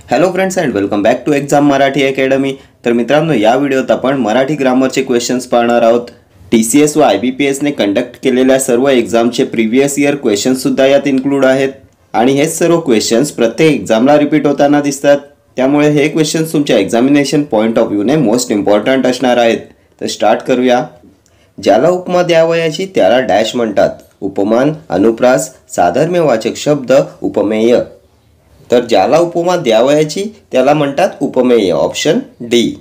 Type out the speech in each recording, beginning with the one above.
Hello friends and welcome back to exam Marathi academy. तर मित्रांनो, या व्हिडिओत आपण मराठी ग्रामरचे क्वेश्चन्स पाहणार आहोत। TCS व IBPS ने कंडक्ट केलेल्या सर्व एक्झामचे प्रीवियस इयर क्वेश्चन्स सुद्धा यात इन्क्लूड आहेत आणि हे सर्व क्वेश्चन्स प्रत्येक एक्झामला रिपीट होताना दिसतात। त्यामुळे हे क्वेश्चन्स तुमच्या एक्झामिनेशन पॉइंट ऑफ व्ह्यूने मोस्ट इम्पॉर्टंट असणार आहेत। तर स्टार्ट करूया। ज्याला उपमा द्यावयाची त्याला डॅश म्हणतात। उपमान, अनुप्रास, साधर्म्यवाचक शब्द, उपमेय। तर ज्याला उपमा द्यावयाची त्याला म्हणतात उपमेय, ऑप्शन डी।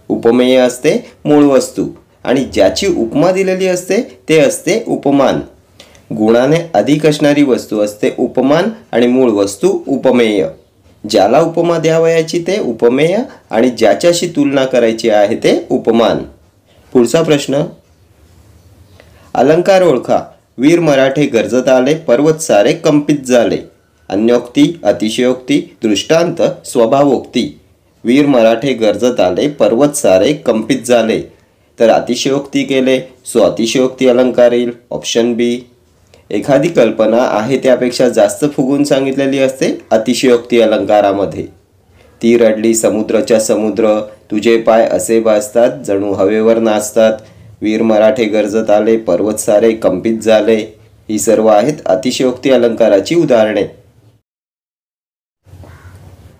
उपमेय असते मूळ वस्तू आणि ज्याची उपमा दिलेली असते ते असते उपमान। गुणाने अधिक असणारी वस्तू असते उपमान आणि मूळ वस्तू उपमेय। ज्याला उपमा द्यावयाची ते उपमेय आणि ज्याच्याशी तुलना करायची आहे ते उपमान। पुढचा प्रश्न, अलंकार ओळखा। वीर मराठे गर्जत आले, पर्वत सारे कंपित झाले। अन्योक्ती, अतिशयोक्ती, दृष्टांत, स्वभावोक्ती। वीर मराठे गर्जत आले, पर्वत सारे कंपित झाले। तर अतिशयोक्ती केले सो अतिशयोक्ती अलंकार येईल, ऑप्शन बी। एखादी कल्पना आहे त्यापेक्षा जास्त फुगून सांगितलेली असते अतिशयोक्ती अलंकारामध्ये। ती रडली समुद्राच्या समुद्र, तुझे पाय असे भासतात जणू हवेवर नाचतात। वीर मराठे गर्जत आले, पर्वत सारे कंपित झाले। ही सर्व आहेत अतिशयोक्ती अलंकाराची उदाहरणे।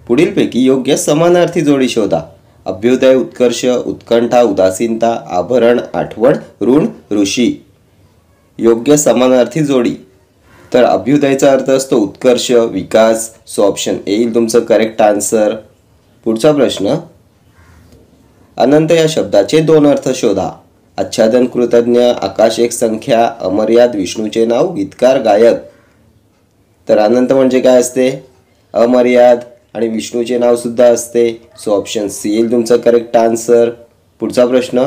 पुढीलपैकी योग्य समानार्थी जोडी शोधा। अभ्युदय, उत्कर्ष, उत्कंठा, उदासीनता, आभरण, आठवण, ऋण, ऋषी। योग्य समानार्थी जोडी। तर अभ्युदयचा अर्थ असतो उत्कर्ष, विकास, सो ऑप्शन ए येईल तुमचं करेक्ट आन्सर। पुढचा प्रश्न, अनंत या शब्दाचे दोन अर्थ शोधा। आच्छादन, कृतज्ञ, आकाश एक संख्या, अमर्याद, विष्णूचे नाव, गीतकार, गायक। तर अनंत म्हणजे काय असते? अमर्याद आणि विष्णूचे नाव सुद्धा असते, सो ऑप्शन सी येईल तुमचं करेक्ट आन्सर। पुढचा प्रश्न,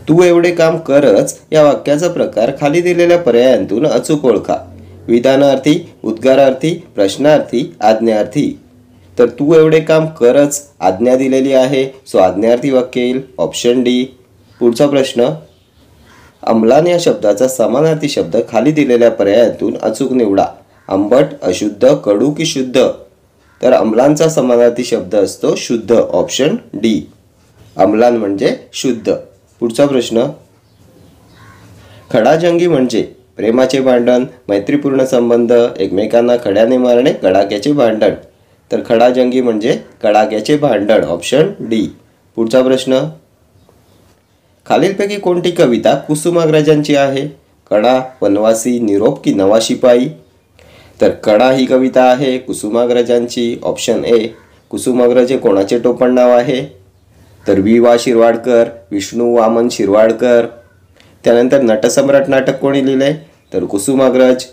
तू एवढे काम करच या वाक्याचा प्रकार खाली दिलेल्या पर्यायांतून अचूक ओळखा। विधानार्थी, उद्गारार्थी, प्रश्नार्थी, आज्ञार्थी। तर तू एवढे काम करच आज्ञा दिलेली आहे, सो आज्ञार्थी वाक्य येईल, ऑप्शन डी। पुढचा प्रश्न, अम्लान या शब्दाचा समानार्थी शब्द खाली दिलेल्या पर्यायांतून अचूक निवडा। आंबट, अशुद्ध, कडू की शुद्ध। तर अम्लानचा समानार्थी शब्द असतो शुद्ध, ऑप्शन डी। अम्लान म्हणजे शुद्ध। पुढचा प्रश्न, खडाजंगी म्हणजे प्रेमाचे भांडण, मैत्रीपूर्ण संबंध, एकमेकांना खड्याने मारणे, कडाक्याचे भांडण। तर खडाजंगी म्हणजे कडाक्याचे भांडण, ऑप्शन डी। पुढचा प्रश्न, खालीलपैकी कोणती कविता कुसुमाग्रजांची आहे? कडा, वनवासी, निरोप की नवा शिपाई। तर कडा ही कविता आहे कुसुमाग्रजांची, ऑप्शन ए। कुसुमाग्रज हे कोणाचे टोपण नाव आहे? तर वि.वा. शिरवाडकर, विष्णू वामन शिरवाडकर। त्यानंतर नटसम्राट नाटक कोणी लिहिले? तर कुसुमाग्रज।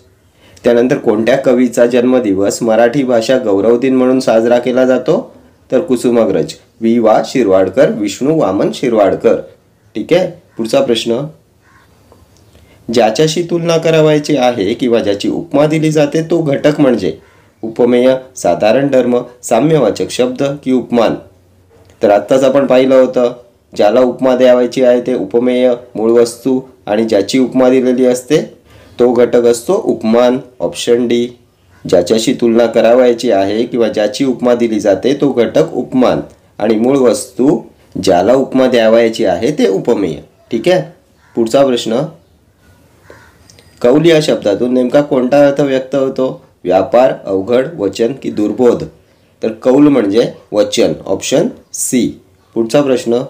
त्यानंतर कोणत्या कवीचा जन्मदिवस मराठी भाषा गौरव दिन म्हणून साजरा केला जातो? तर कुसुमाग्रज, वि.वा. शिरवाडकर, विष्णू वामन शिरवाडकर। ठीक आहे। पुढचा प्रश्न, ज्याच्याशी तुलना करावयाची आहे किंवा ज्याची उपमा दिली जाते तो घटक म्हणजे उपमेय, साधारण धर्म, साम्यवाचक शब्द की उपमान। तर आत्ताच आपण पाहिलं होतं, ज्याला उपमा द्यावयाची आहे ते उपमेय, मूळ वस्तू आणि ज्याची उपमा दिलेली असते तो घटक असतो उपमान, ऑप्शन डी। ज्याच्याशी तुलना करावयाची आहे किंवा ज्याची उपमा दिली जाते तो घटक उपमान आणि मूळ वस्तू ज्याला उपमा द्यावयाची आहे ते उपमेय। ठीक आहे। पुढचा प्रश्न, कौल या शब्दातून नेमका कोणता अर्थ व्यक्त होतो? व्यापार, अवघड, वचन की दुर्बोध। तर कौल म्हणजे वचन, ऑप्शन सी। पुढचा प्रश्न,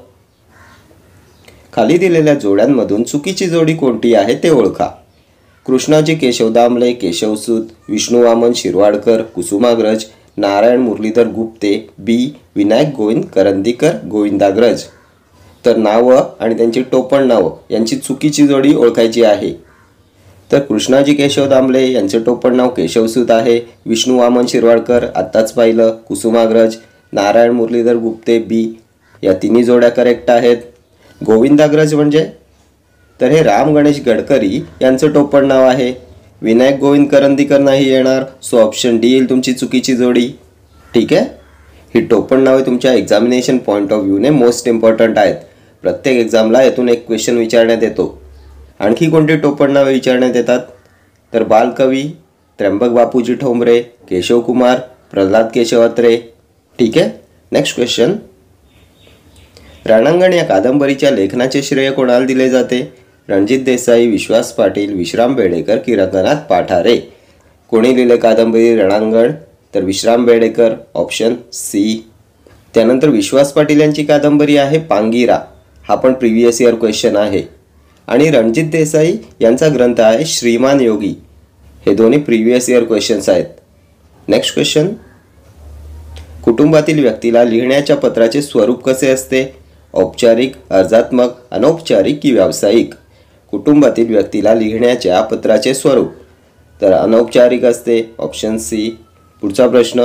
खाली दिलेल्या जोड्यांमधून चुकीची जोडी कोणती आहे ते ओळखा। कृष्णाजी केशव दामले, केशवसूत, विष्णू वामन शिरवाडकर, कुसुमाग्रज, नारायण मुरलीधर गुप्ते, बी. विनायक गोविंद करंदीकर, गोविंदाग्रज। तर नावं आणि त्यांची टोपण नावं यांची चुकीची जोडी ओळखायची आहे। तर कृष्णाजी केशव दामले यांचे टोपण नाव केशवसूत आहे, विष्णू वामन शिरवाडकर आत्ताच पाहिलं, कुसुमाग्रज, नारायण मुरलीधर गुप्ते, बी। या तिन्ही जोड्या करेक्ट आहेत। गोविंदाग्रज म्हणजे, तर हे राम गणेश गडकरी यांचं टोपण नाव आहे। विनायक गोविंद करंदीकर नाही येणार, सो ऑप्शन डी येईल तुमची चुकीची जोडी। ठीक आहे। ही टोपण नावे तुमच्या एक्झामिनेशन पॉइंट ऑफ व्ह्यूने मोस्ट इम्पॉर्टंट आहेत। प्रत्येक एक्झामला यातून एक क्वेश्चन विचारण्यात येतो। आणखी कोणती टोपण नावे विचारण्यात येतात? तर बालकवी, त्र्यंबक बापूजी ठोंबरे, केशवकुमार, प्रल्हाद केशव अत्रे. ठीक आहे. Next question. रणांगण या कादंबरीच्या लेखनाचे श्रेय कोणाला दिले जाते? रणजित देसाई, विश्वास पाटील, विश्राम बेडेकर की रंगनाथ पाठारे. कोणी लिहिले कादंबरी रणांगण? तर विश्राम बेडेकर, ऑप्शन सी. त्यानंतर विश्वास पाटील यांची कादंबरी आहे पांगिरा. हा पण प्रिव्हियस इयर क्वेश्चन आहे. आणि रणजित देसाई यांचा ग्रंथ आहे श्रीमान योगी. हे दोन्ही प्रिव्हियस इयर क्वेश्चन्स आहेत. Next question. कुटुंबातील व्यक्तीला लिहिण्याच्या पत्राचे स्वरूप कसे असते? औपचारिक, अर्जात्मक, अनौपचारिक की व्यावसायिक. कुटुंबातील व्यक्तीला लिहिण्याच्या पत्राचे स्वरूप तर अनौपचारिक असते, ऑप्शन सी. पुढचा प्रश्न.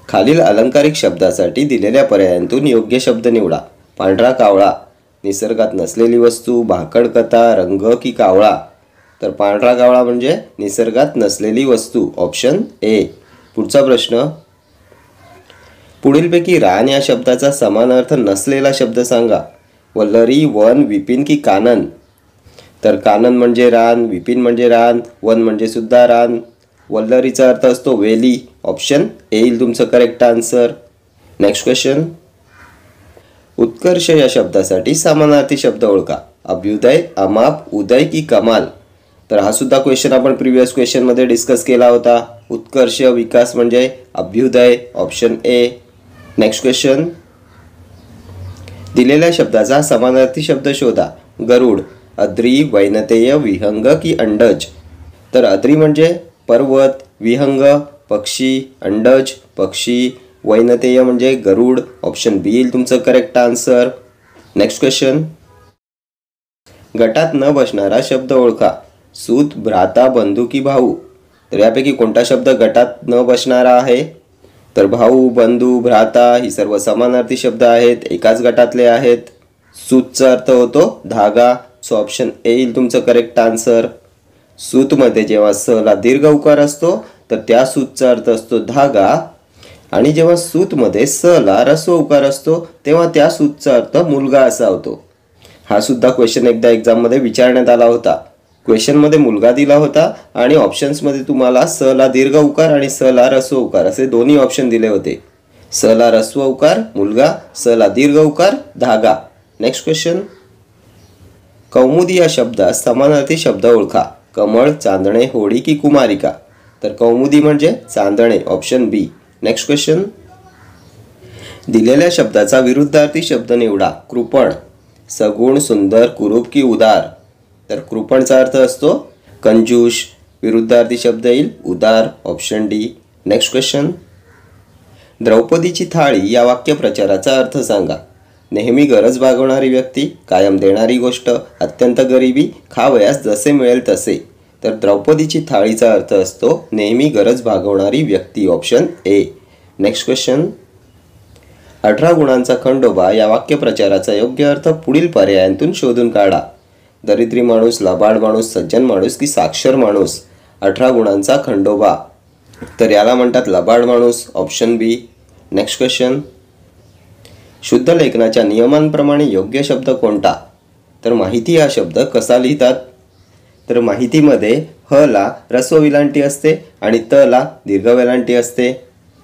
खालील अलंकारिक शब्दासाठी दिलेल्या पर्यायांतून योग्य शब्द निवडा. पांढरा कावळा, निसर्गात नसलेली वस्तू, भाकड कथा, रंग की कावळा. तर पांढरा कावळा म्हणजे निसर्गात नसलेली वस्तू, ऑप्शन ए. पुढचा प्रश्न. पुढीलपैकी रान या शब्दाचा समान अर्थ नसलेला शब्द सांगा. वल्लरी, वन, विपिन की कानन. तर कानन म्हणजे रान, विपिन म्हणजे रान, वन म्हणजे सुद्धा रान. वल्लरीचा अर्थ असतो वेली, ऑप्शन ए येईल तुमचं करेक्ट आन्सर. Next question. उत्कर्ष या शब्दासाठी समानार्थी शब्द ओळखा. अभ्युदय, अमाप, उदय की कमाल. तर हा सुद्धा क्वेश्चन आपण प्रिव्हियस क्वेश्चनमध्ये डिस्कस केला होता. उत्कर्ष, विकास म्हणजे अभ्युदय, ऑप्शन ए. Next question. दिलेल्या शब्दाचा समानार्थी शब्द शोधा. गरुड, अद्री, वैनतेय, विहंग की अंडज. तर अद्री म्हणजे पर्वत, विहंग पक्षी, अंडज पक्षी, वैनतेय म्हणजे गरुड, ऑप्शन बी येईल तुमचं करेक्ट आन्सर. Next question. गटात न बसणारा शब्द ओळखा. सूत, भ्राता, बंधू की भाऊ. तर यापैकी कोणता शब्द गटात न बसणारा आहे? तर भाऊ, बंधू, भ्राता ही सर्व समानार्थी शब्द आहेत, एकाच गटातले आहेत. सूतचा अर्थ होतो धागा, सो ऑप्शन ए येईल तुमचं करेक्ट आन्सर. सूतमध्ये जेव्हा स ला दीर्घ उकार असतो तर त्या सूतचा अर्थ असतो धागा, आणि जेव्हा सूतमध्ये स ला ऱ्हस्व उकार असतो तेव्हा त्या सूतचा अर्थ मुलगा असा होतो. हा सुद्धा क्वेश्चन एकदा एक्झाममध्ये विचारण्यात आला होता. क्वेश्चनमध्ये मुलगा दिला होता आणि ऑप्शन्समध्ये तुम्हाला स ला दीर्घ उकार आणि स ला ऱ्हस्व उकार असे दोन्ही ऑप्शन दिले होते. स ला ऱ्हस्व उकार मुलगा, स ला दीर्घ उकार धागा. Next question. कौमुदी या शब्दात समानार्थी शब्द ओळखा. कमळ, चांदणे, होडी की कुमारिका. तर कौमुदी म्हणजे चांदणे, ऑप्शन बी. Next question. दिलेल्या शब्दाचा विरुद्धार्थी शब्द निवडा. कृपण, सगुण, सुंदर, कुरूप की उदार. तर कृपणचा अर्थ असतो कंजूष, विरुद्धार्थी शब्द येईल उदार, ऑप्शन डी. Next question. द्रौपदीची थाळी या वाक्यप्रचाराचा अर्थ सांगा. नेहमी गरज भागवणारी व्यक्ती, कायम देणारी गोष्ट, अत्यंत गरिबी, खावयास जसे मिळेल तसे. तर द्रौपदीची थाळीचा अर्थ असतो नेहमी गरज भागवणारी व्यक्ती, ऑप्शन ए. Next question. 18 गुणांचा खंडोबा या वाक्यप्रचाराचा योग्य अर्थ पुढील पर्यायांतून शोधून काढा. दरिद्री माणूस, लबाड माणूस, सज्जन माणूस की साक्षर माणूस. 18 गुणांचा खंडोबा तर याला म्हणतात लबाड माणूस, ऑप्शन बी. Next question. शुद्ध लेखनाच्या नियमांप्रमाणे योग्य शब्द कोणता? तर माहिती हा शब्द कसा लिहितात? तर माहितीमध्ये ह ला ऱ्हस्व वेलांटी असते आणि त ला दीर्घ वेलांटी असते.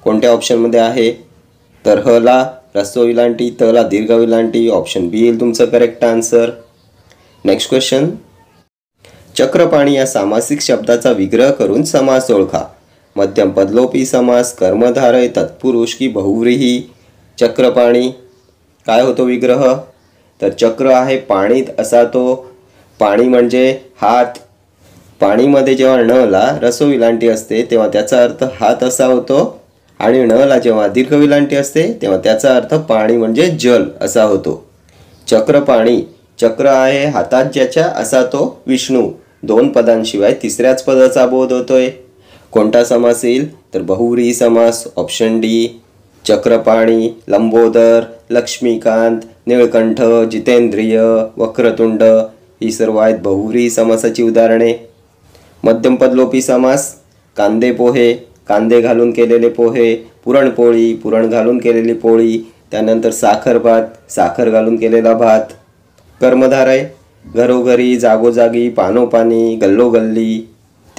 कोणत्या ऑप्शनमध्ये आहे? तर ह ला ऱ्हस्व वेलांटी, त ला दीर्घ वेलांटी, ऑप्शन बी येईल तुमचं correct answer. Next question. Chakrapani या सामासिक शब्दाचा विग्रह करून समास ओळखा. मध्यम पदलोपी समास, कर्मधारय, तत्पुरुष की बहुव्रीही. चक्रपाणी काय होतो विग्रह? तर चक्र आहे पाणीत असा तो. पाणी म्हणजे हात. पाणीमध्ये जेव्हा ण ला ऱ्हस्व वेलांटी असते तेव्हा त्याचा अर्थ हात असा होतो, आणि ण ला जेव्हा दीर्घ वेलांटी असते तेव्हा त्याचा अर्थ पाणी म्हणजे जल असा होतो. चक्रपाणी, चक्र आहे हातात ज्याच्या असा तो विष्णू. 2 पदांशिवाय तिसऱ्याच पदाचा बोध होतोय. कोणता समास येईल? तर बहुव्रीही समास, ऑप्शन डी. चक्रपाणी, लंबोदर, लक्ष्मीकांत, निळकंठ, जितेंद्रिय, वक्रतुंड ही सर्व आहेत बहुव्रीही समासाची उदाहरणे. मध्यम पदलोपी समास, कांदे पोहे, कांदे घालून केलेले पोहे, पुरणपोळी, पुरण घालून केलेली पोळी, त्यानंतर साखर भात, साखर घालून केलेला भात. कर्मधारय, घरोघरी, जागोजागी, पानोपानी, गल्लोगल्ली.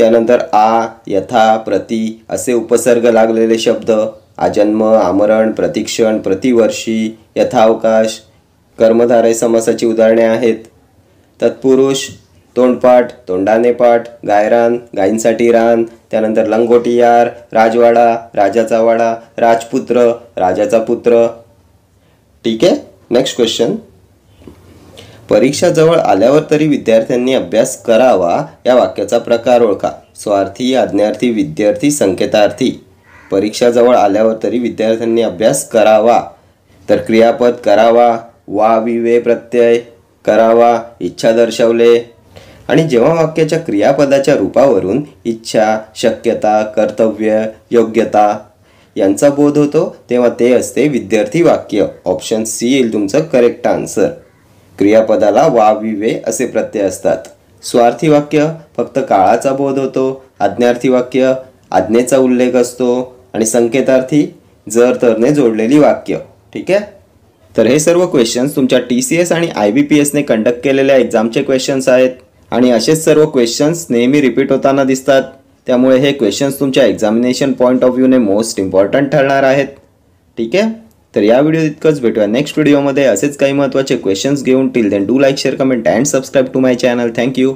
त्यानंतर आ, यथा, प्रति असे उपसर्ग लागलेले शब्द, आजन्म, आमरण, प्रतिक्षण, प्रतिवर्षी, यथावकाश कर्मधारय समासाची उदाहरणे आहेत. तत्पुरुष, तोंडपाठ, तोंडाने पाठ, गायरान, गायींसाठी रान, त्यानंतर लंगोटी यार, राजवाडा, राजाचा वाडा, राजपुत्र, राजाचा पुत्र. ठीक आहे. Next question. परीक्षा जवळ आल्यावर तरी विद्यार्थ्यांनी अभ्यास करावा या वाक्याचा प्रकार ओळखा. स्वार्थी, आज्ञार्थी, विद्यार्थी, संकेतार्थी. परीक्षा जवळ आल्यावर तरी विद्यार्थ्यांनी अभ्यास करावा. तर क्रियापद करावा, वा विवे प्रत्यय, करावा, इच्छा दर्शवले. आणि जेव्हा वाक्याच्या क्रियापदाच्या रूपावरून इच्छा, शक्यता, कर्तव्य, योग्यता यांचा बोध होतो तेव्हा ते असते विद्यार्थी वाक्य. ऑप्शन सी येईल तुमचं करेक्ट आन्सर. क्रियापदाला वा विवे असे प्रत्यय असतात. स्वार्थी वाक्य फक्त काळाचा बोध होतो. आज्ञार्थी वाक्य आज्ञेचा उल्लेख असतो. आणि संकेतार्थी जर तरने जोडलेली वाक्य. ठीक आहे. तर हे सर्व क्वेश्चन्स तुमच्या TCS आणि IBPSने कंडक्ट केलेल्या एक्झामचे क्वेश्चन्स आहेत. आणि असेच सर्व क्वेश्चन्स नेहमी रिपीट होताना दिसतात. त्यामुळे हे क्वेश्चन्स तुमच्या एक्झामिनेशन पॉईंट ऑफ व्ह्यूने मोस्ट इम्पॉर्टंट ठरणार आहेत. ठीक आहे. तर या व्हिडिओ इतकंच. भेटूया नेक्स्ट व्हिडिओमध्ये असेच काही महत्त्वाचे क्वेश्चन्स घेऊन. Till then do like, share, comment and subscribe to my channel. Thank you.